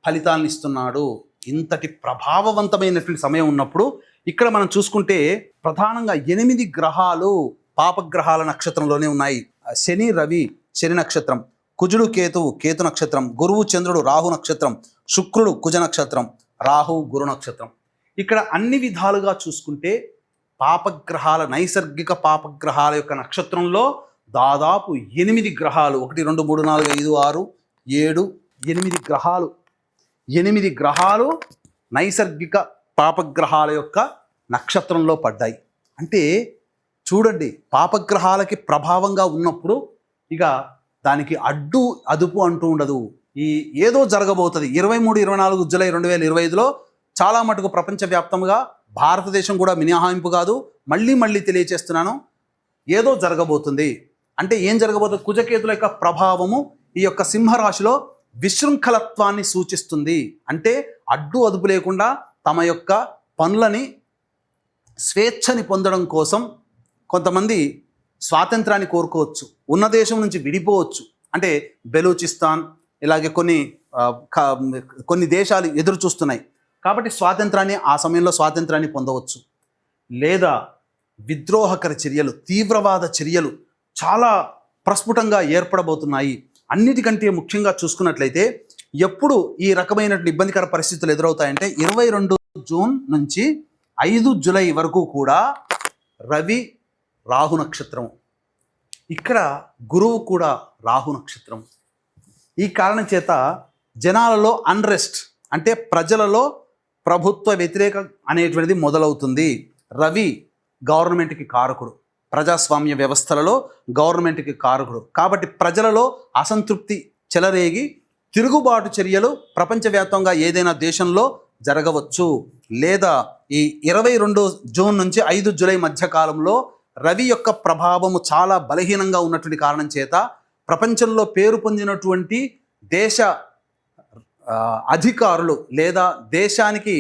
ఫలితాలను ఇస్తున్నాడు. ఇంతటి ప్రభావవంతమైనటువంటి సమయం ఉన్నప్పుడు ఇక్కడ మనం చూసుకుంటే ప్రధానంగా 8 గ్రహాలు పాపగ్రహాల నక్షత్రంలోనే ఉన్నాయి. శని రవి శని నక్షత్రం, కుజుడు కేతువు కేతు నక్షత్రం, గురువు చంద్రుడు రాహు నక్షత్రం, శుక్రుడు కుజ నక్షత్రం, రాహు గురు నక్షత్రం. ఇక్కడ అన్ని విధాలుగా చూసుకుంటే పాపగ్రహాల నైసర్గిక పాపగ్రహాల యొక్క నక్షత్రంలో దాదాపు 8 గ్రహాలు 1 2 3 4 5 6 7 8 గ్రహాలు 8 గ్రహాలు నైసర్గిక పాపగ్రహాల యొక్క నక్షత్రంలో పడ్డాయి. అంటే చూడండి, పాపగ్రహాలకి ప్రభావంగా ఉన్నప్పుడు ఇక దానికి అడ్డు అదుపు అంటూ ఉండదు. ఈ ఏదో జరగబోతుంది. 23-24 జూలై 2025లో చాలా మటుకు ప్రపంచవ్యాప్తంగా, భారతదేశం కూడా మినహాయింపు కాదు, మళ్ళీ తెలియచేస్తున్నాను, ఏదో జరగబోతుంది. అంటే ఏం జరగబోతుంది? కుజకేతుల యొక్క ప్రభావము ఈ యొక్క సింహరాశిలో విశృంఖలత్వాన్ని సూచిస్తుంది. అంటే అడ్డు అదుపు లేకుండా తమ యొక్క పనులని స్వేచ్ఛని పొందడం కోసం కొంతమంది స్వాతంత్రాన్ని కోరుకోవచ్చు, ఉన్న దేశం నుంచి విడిపోవచ్చు. అంటే బెలూచిస్తాన్ ఇలాగే కొన్ని దేశాలు ఎదురు చూస్తున్నాయి కాబట్టి స్వాతంత్రాన్ని ఆ సమయంలో స్వాతంత్రాన్ని పొందవచ్చు. లేదా విద్రోహకర చర్యలు, తీవ్రవాద చర్యలు చాలా ప్రస్ఫుటంగా ఏర్పడబోతున్నాయి. అన్నిటికంటే ముఖ్యంగా చూసుకున్నట్లయితే ఎప్పుడు ఈ రకమైనటువంటి ఇబ్బందికర పరిస్థితులు ఎదురవుతాయంటే 22 జూన్ నుంచి 5 జూలై వరకు కూడా రవి రాహు నక్షత్రం, ఇక్కడ గురువు కూడా రాహు నక్షత్రం. ఈ కారణం చేత జనాలలో అన్రెస్ట్ అంటే ప్రజలలో ప్రభుత్వ వ్యతిరేక అనేటువంటిది మొదలవుతుంది. రవి గవర్నమెంట్కి కారకుడు, ప్రజాస్వామ్య వ్యవస్థలలో గవర్నమెంట్కి కారకుడు. కాబట్టి ప్రజలలో అసంతృప్తి చెలరేగి తిరుగుబాటు చర్యలు ప్రపంచవ్యాప్తంగా ఏదైనా దేశంలో జరగవచ్చు. లేదా ఈ 22 జూన్ నుంచి 5 జూలై మధ్య కాలంలో రవి యొక్క ప్రభావము చాలా బలహీనంగా ఉన్నటువంటి కారణం చేత ప్రపంచంలో పేరు పొందినటువంటి దేశ అధికారులు లేదా దేశానికి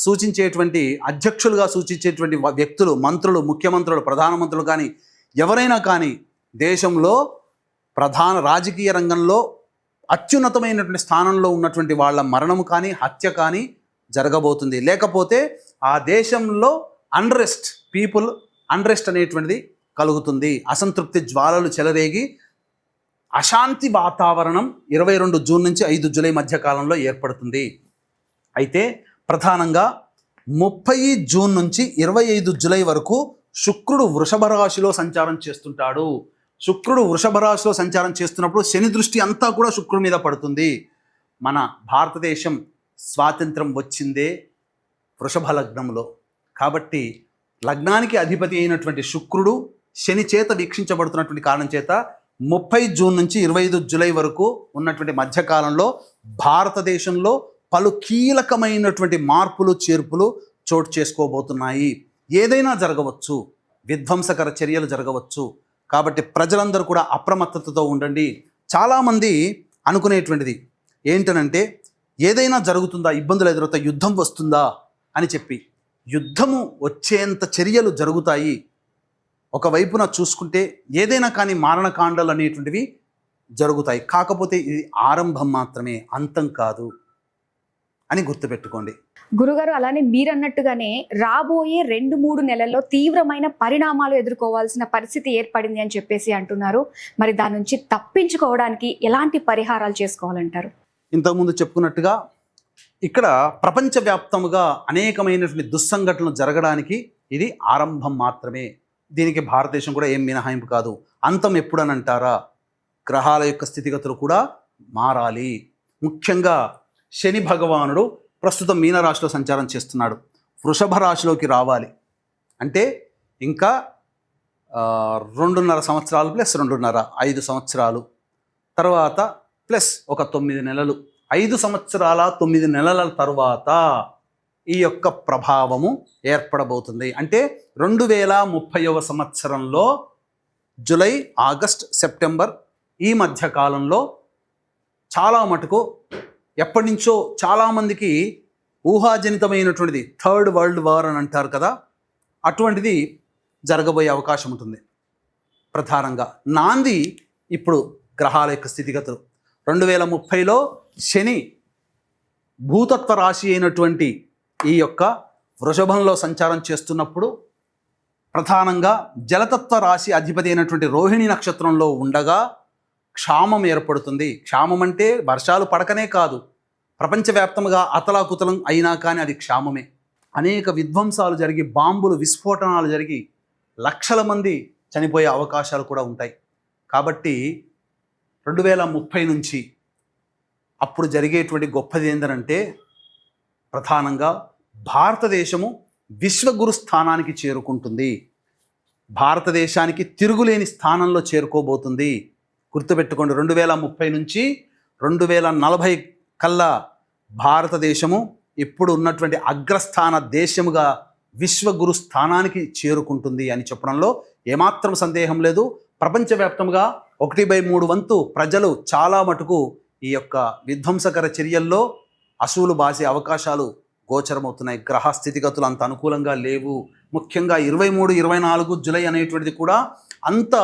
సూచించేటువంటి అధ్యక్షులుగా సూచించేటువంటి వ్యక్తులు, మంత్రులు, ముఖ్యమంత్రులు, ప్రధానమంత్రులు కానీ ఎవరైనా కానీ దేశంలో ప్రధాన రాజకీయ రంగంలో అత్యున్నతమైనటువంటి స్థానంలో ఉన్నటువంటి వాళ్ళ మరణము కానీ హత్య కానీ జరగబోతుంది. లేకపోతే ఆ దేశంలో పీపుల్ అన్రెస్ట్ అనేటువంటిది కలుగుతుంది. అసంతృప్తి జ్వాలలు చెలరేగి అశాంతి వాతావరణం 22 జూన్ నుంచి 5 జూలై మధ్య కాలంలో ఏర్పడుతుంది. అయితే ప్రధానంగా 30 జూన్ నుంచి 25 జూలై వరకు శుక్రుడు వృషభ రాశిలో సంచారం చేస్తుంటాడు. శుక్రుడు వృషభ రాశిలో సంచారం చేస్తున్నప్పుడు శని దృష్టి అంతా కూడా శుక్రుడి మీద పడుతుంది. మన భారతదేశం స్వాతంత్రం వచ్చిందే వృషభ లగ్నంలో. కాబట్టి లగ్నానికి అధిపతి అయినటువంటి శుక్రుడు శని చేత వీక్షించబడుతున్నటువంటి కారణం చేత 30 జూన్ నుంచి 25 జూలై వరకు ఉన్నటువంటి మధ్యకాలంలో భారతదేశంలో పలు కీలకమైనటువంటి మార్పులు చేర్పులు చోటు చేసుకోబోతున్నాయి. ఏదైనా జరగవచ్చు, విధ్వంసకర చర్యలు జరగవచ్చు. కాబట్టి ప్రజలందరూ కూడా అప్రమత్తతతో ఉండండి. చాలామంది అనుకునేటువంటిది ఏంటనంటే ఏదైనా జరుగుతుందా, ఇబ్బందులు ఎదురవుతాయి, యుద్ధం వస్తుందా అని చెప్పి. యుద్ధము వచ్చేంత చర్యలు జరుగుతాయి. ఒకవైపున చూసుకుంటే ఏదైనా కానీ మారణకాండలు అనేటువంటివి జరుగుతాయి. కాకపోతే ఇది ఆరంభం మాత్రమే, అంతం కాదు అని గుర్తుపెట్టుకోండి. గురుగారు, అలానే మీరన్నట్టుగానే రాబోయే 2-3 నెలల్లో తీవ్రమైన పరిణామాలు ఎదుర్కోవాల్సిన పరిస్థితి ఏర్పడింది అని చెప్పేసి అంటున్నారు. మరి దాని నుంచి తప్పించుకోవడానికి ఎలాంటి పరిహారాలు చేసుకోవాలంటారు? ఇంతకుముందు చెప్పుకున్నట్టుగా ఇక్కడ ప్రపంచవ్యాప్తముగా అనేకమైనటువంటి దుస్సంఘటనలు జరగడానికి ఇది ఆరంభం మాత్రమే. దీనికి భారతదేశం కూడా ఏం మినహాయింపు కాదు. అంతం ఎప్పుడని అంటారా, గ్రహాల యొక్క స్థితిగతులు కూడా మారాలి. ముఖ్యంగా శని భగవానుడు ప్రస్తుతం మీనరాశిలో సంచారం చేస్తున్నాడు. వృషభ రాశిలోకి రావాలి అంటే ఇంకా 2.5 సంవత్సరాలు ప్లస్ 2.5 5 సంవత్సరాలు తర్వాత ప్లస్ ఒక 9 నెలలు, 5 సంవత్సరాల 9 నెలల తరువాత ఈ యొక్క ప్రభావము ఏర్పడబోతుంది. అంటే 2030వ సంవత్సరంలో జూలై, ఆగస్ట్, సెప్టెంబర్ ఈ మధ్య కాలంలో చాలా మటుకు ఎప్పటి నుంచో చాలామందికి ఊహాజనితమైనటువంటిది థర్డ్ వరల్డ్ వార్ అని అంటారు కదా, అటువంటిది జరగబోయే అవకాశం ఉంటుంది. ప్రధానంగా నాంది ఇప్పుడు గ్రహాల యొక్క స్థితిగతులు 2030లో శని భూతత్వ రాశి అయినటువంటి ఈ యొక్క వృషభంలో సంచారం చేస్తున్నప్పుడు ప్రధానంగా జలతత్వ రాశి అధిపతి అయినటువంటి రోహిణి నక్షత్రంలో ఉండగా క్షామం ఏర్పడుతుంది. క్షామం అంటే వర్షాలు పడకనే కాదు, ప్రపంచవ్యాప్తంగా అతలాకుతలం అయినా కానీ అది క్షామమే. అనేక విధ్వంసాలు జరిగి, బాంబులు విస్ఫోటనాలు జరిగి లక్షల మంది చనిపోయే అవకాశాలు కూడా ఉంటాయి. కాబట్టి 2030 నుంచి అప్పుడు జరిగేటువంటి గొప్పది ఏంటంటే ప్రధానంగా భారతదేశము విశ్వగురు స్థానానికి చేరుకుంటుంది. భారతదేశానికి తిరుగులేని స్థానంలో చేరుకోబోతుంది. గుర్తుపెట్టుకోండి, 2030 నుంచి 2040 కల్లా భారతదేశము ఇప్పుడు ఉన్నటువంటి అగ్రస్థాన దేశముగా విశ్వగురు స్థానానికి చేరుకుంటుంది అని చెప్పడంలో ఏమాత్రం సందేహం లేదు. ప్రపంచవ్యాప్తంగా 1/3 వంతు ప్రజలు చాలా మటుకు ఈ యొక్క విధ్వంసకర చర్యల్లో అసూలు బాసే అవకాశాలు గోచరమవుతున్నాయి. గ్రహ స్థితిగతులు అంత అనుకూలంగా లేవు. ముఖ్యంగా 23, 24 జూలై అనేటువంటిది కూడా అంత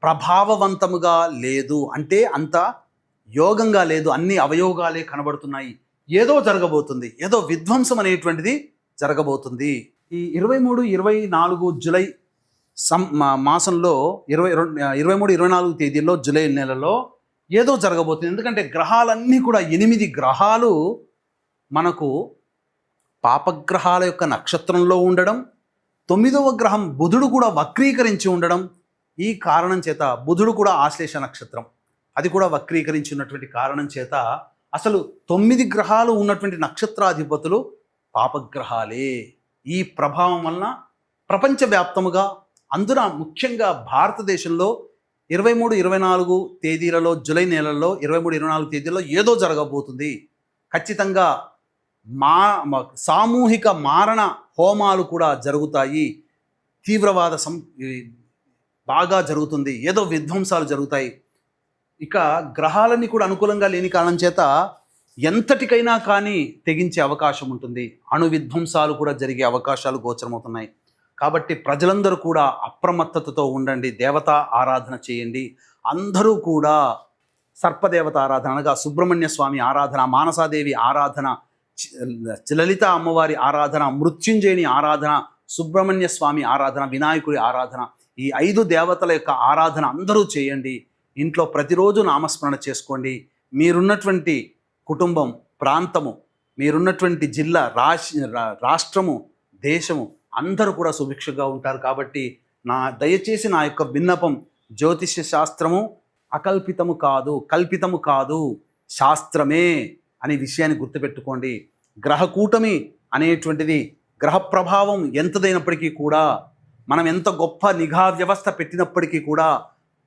ప్రభావవంతముగా లేదు, అంటే అంత యోగంగా లేదు. అన్ని అవయోగాలే కనబడుతున్నాయి. ఏదో జరగబోతుంది, ఏదో విధ్వంసం అనేటువంటిది జరగబోతుంది. ఈ 23, 24 జూలై మాసంలో 23, 24 తేదీల్లో జూలై నెలలో ఏదో జరగబోతుంది. ఎందుకంటే గ్రహాలన్నీ కూడా 8 గ్రహాలు మనకు పాపగ్రహాల యొక్క నక్షత్రంలో ఉండడం, 9వ గ్రహం బుధుడు కూడా వక్రీకరించి ఉండడం, ఈ కారణం చేత బుధుడు కూడా ఆశ్లేష నక్షత్రం, అది కూడా వక్రీకరించి ఉన్నటువంటి కారణం చేత అసలు 9 గ్రహాలు ఉన్నటువంటి నక్షత్రాధిపతులు పాపగ్రహాలే. ఈ ప్రభావం వలన ప్రపంచవ్యాప్తముగా అందున ముఖ్యంగా భారతదేశంలో 23-24 తేదీలలో, జూలై నెలలో 23-24 తేదీలలో ఏదో జరగబోతుంది. ఖచ్చితంగా సామూహిక మారణ హోమాలు కూడా జరుగుతాయి. తీవ్రవాద బాగా జరుగుతుంది. ఏదో విధ్వంసాలు జరుగుతాయి. ఇక గ్రహాలన్నీ కూడా అనుకూలంగా లేని కారణం చేత ఎంతటికైనా కానీ తెగించే అవకాశం ఉంటుంది. అణు విధ్వంసాలు కూడా జరిగే అవకాశాలు గోచరమవుతున్నాయి. కాబట్టి ప్రజలందరూ కూడా అప్రమత్తతతో ఉండండి. దేవతా ఆరాధన చేయండి. అందరూ కూడా సర్పదేవత ఆరాధన అనగా సుబ్రహ్మణ్య స్వామి ఆరాధన, మానసాదేవి ఆరాధన, లలిత అమ్మవారి ఆరాధన, మృత్యుంజయుని ఆరాధన, సుబ్రహ్మణ్య స్వామి ఆరాధన, వినాయకుడి ఆరాధన, ఈ 5 దేవతల యొక్క ఆరాధన అందరూ చేయండి. ఇంట్లో ప్రతిరోజు నామస్మరణ చేసుకోండి. మీరున్నటువంటి కుటుంబం, ప్రాంతము, మీరున్నటువంటి జిల్లా, రాష్ట్రము, దేశము అందరూ కూడా సుభిక్షంగా ఉంటారు. కాబట్టి దయచేసి నా యొక్క విన్నపం, జ్యోతిష్య శాస్త్రము అకల్పితము కాదు, కల్పితము కాదు, శాస్త్రమే అనే విషయాన్ని గుర్తుపెట్టుకోండి. గ్రహ కూటమి అనేటువంటిది గ్రహ ప్రభావం ఎంతదైనప్పటికీ కూడా, మనం ఎంత గొప్ప నిఘా వ్యవస్థ పెట్టినప్పటికీ కూడా,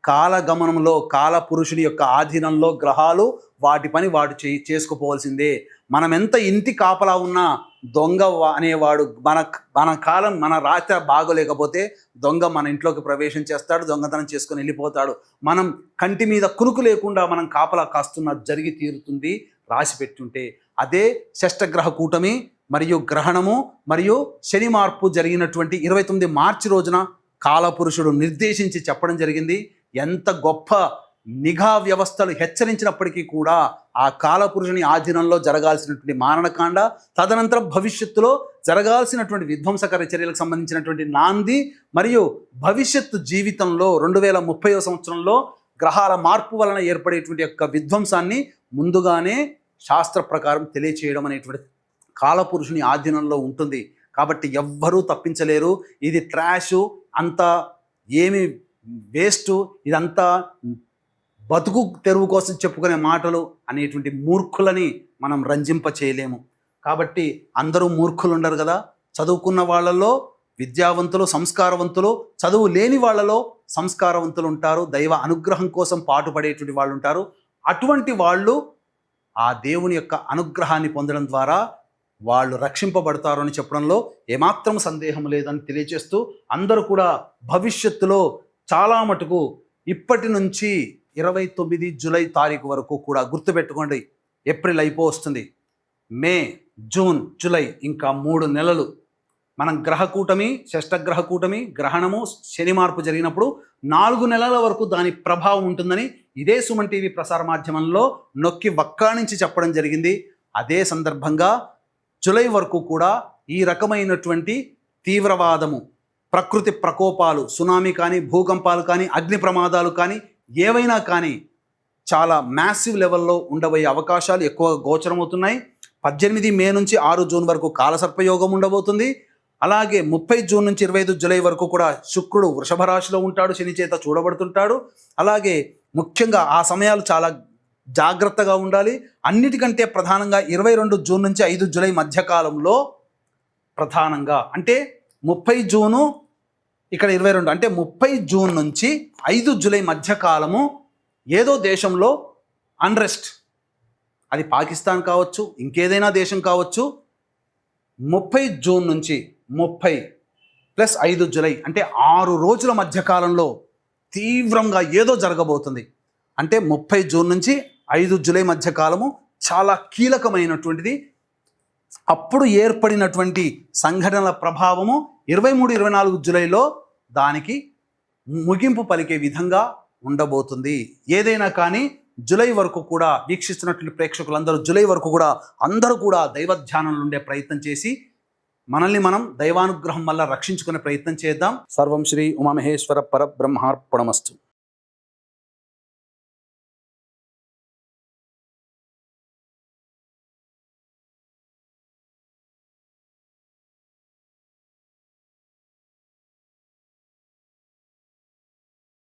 కాలగమనంలో కాలపురుషుని యొక్క ఆధీనంలో గ్రహాలు వాటి పని వాడు చేసుకుపోవాల్సిందే. మనం ఎంత ఇంటి కాపలా ఉన్నా దొంగ అనేవాడు మన కాలం, మన రాత్రి బాగోలేకపోతే దొంగ మన ఇంట్లోకి ప్రవేశం చేస్తాడు, దొంగతనం చేసుకొని వెళ్ళిపోతాడు. మనం కంటి మీద కునుకు లేకుండా మనం కాపలా కాస్తున్న జరిగి తీరుతుంది రాసి పెట్టుంటే. అదే షష్టగ్రహ కూటమి మరియు గ్రహణము మరియు శని మార్పు జరిగినటువంటి 29 మార్చి రోజున కాలపురుషుడు నిర్దేశించి చెప్పడం జరిగింది. ఎంత గొప్ప నిఘా వ్యవస్థలు హెచ్చరించినప్పటికీ కూడా ఆ కాలపురుషుని ఆధీనంలో జరగాల్సినటువంటి మారణకాండ, తదనంతరం భవిష్యత్తులో జరగాల్సినటువంటి విధ్వంసకర చర్యలకు సంబంధించినటువంటి నాంది, మరియు భవిష్యత్తు జీవితంలో 2030వ సంవత్సరంలో గ్రహాల మార్పు వలన ఏర్పడేటువంటి యొక్క విధ్వంసాన్ని ముందుగానే శాస్త్ర ప్రకారం తెలియచేయడం అనేటువంటి కాలపురుషుని ఆధీనంలో ఉంటుంది. కాబట్టి ఎవ్వరూ తప్పించలేరు. ఇది ట్రాషు, అంతా ఏమి వేస్టు, ఇదంతా బతుకు తెరువు కోసం చెప్పుకునే మాటలు అనేటువంటి మూర్ఖులని మనం రంజింప చేయలేము. కాబట్టి అందరూ మూర్ఖులు ఉండరు కదా. చదువుకున్న వాళ్ళలో విద్యావంతులు, సంస్కారవంతులు, చదువు లేని వాళ్ళలో సంస్కారవంతులు ఉంటారు. దైవ అనుగ్రహం కోసం పాటుపడేటువంటి వాళ్ళు ఉంటారు. అటువంటి వాళ్ళు ఆ దేవుని యొక్క అనుగ్రహాన్ని పొందడం ద్వారా వాళ్ళు రక్షింపబడతారు అని చెప్పడంలో ఏమాత్రం సందేహం లేదని తెలియజేస్తూ, అందరూ కూడా భవిష్యత్తులో చాలా మటుకు ఇప్పటి నుంచి 29 జూలై తారీఖు వరకు కూడా గుర్తుపెట్టుకోండి. ఏప్రిల్ అయిపోతుంది, మే, జూన్, జూలై, ఇంకా 3 నెలలు మనం గ్రహ కూటమి, షష్టగ్రహ కూటమి, గ్రహణము, శని మార్పు జరిగినప్పుడు 4 నెలల వరకు దాని ప్రభావం ఉంటుందని ఇదే సుమన్ టీవీ ప్రసార మాధ్యమంలో నొక్కి వక్కాణించి చెప్పడం జరిగింది. అదే సందర్భంగా జూలై వరకు కూడా ఈ రకమైనటువంటి తీవ్రవాదము, ప్రకృతి ప్రకోపాలు, సునామీ కానీ, భూకంపాలు కానీ, అగ్ని ప్రమాదాలు కానీ, ఏవైనా కానీ చాలా మ్యాసివ్ లెవెల్లో ఉండబోయే అవకాశాలు ఎక్కువ గోచరమవుతున్నాయి. 18 మే నుంచి 6 జూన్ వరకు కాలసర్పయోగం ఉండబోతుంది. అలాగే 30 జూన్ నుంచి 25 జూలై వరకు కూడా శుక్రుడు వృషభ రాశిలో ఉంటాడు, శని చేత చూడబడుతుంటాడు. అలాగే ముఖ్యంగా ఆ సమయాలు చాలా జాగ్రత్తగా ఉండాలి. అన్నిటికంటే ప్రధానంగా 22 జూన్ నుంచి 5 జూలై మధ్యకాలంలో ప్రధానంగా, అంటే 30 జూను ఇక్కడ 22, అంటే 30 జూన్ నుంచి 5 జూలై మధ్యకాలము ఏదో దేశంలో అన్రెస్ట్, అది పాకిస్తాన్ కావచ్చు, ఇంకేదైనా దేశం కావచ్చు, 30 జూన్ నుంచి 30 ప్లస్ 5 జూలై అంటే 6 రోజుల మధ్యకాలంలో తీవ్రంగా ఏదో జరగబోతుంది. అంటే 30 జూన్ నుంచి 5 జూలై మధ్యకాలము చాలా కీలకమైనటువంటిది. అప్పుడు ఏర్పడినటువంటి సంఘటనల ప్రభావము 23-24 జూలైలో దానికి ముగింపు పలికే విధంగా ఉండబోతుంది. ఏదైనా కానీ జూలై వరకు కూడా వీక్షిస్తున్నటువంటి ప్రేక్షకులందరూ జూలై వరకు కూడా అందరూ కూడా దైవ ధ్యానంలో ఉండే ప్రయత్నం చేసి మనల్ని మనం దైవానుగ్రహం వల్ల రక్షించుకునే ప్రయత్నం చేద్దాం. సర్వం శ్రీ ఉమామహేశ్వర పరబ్రహ్మార్పణమస్తు.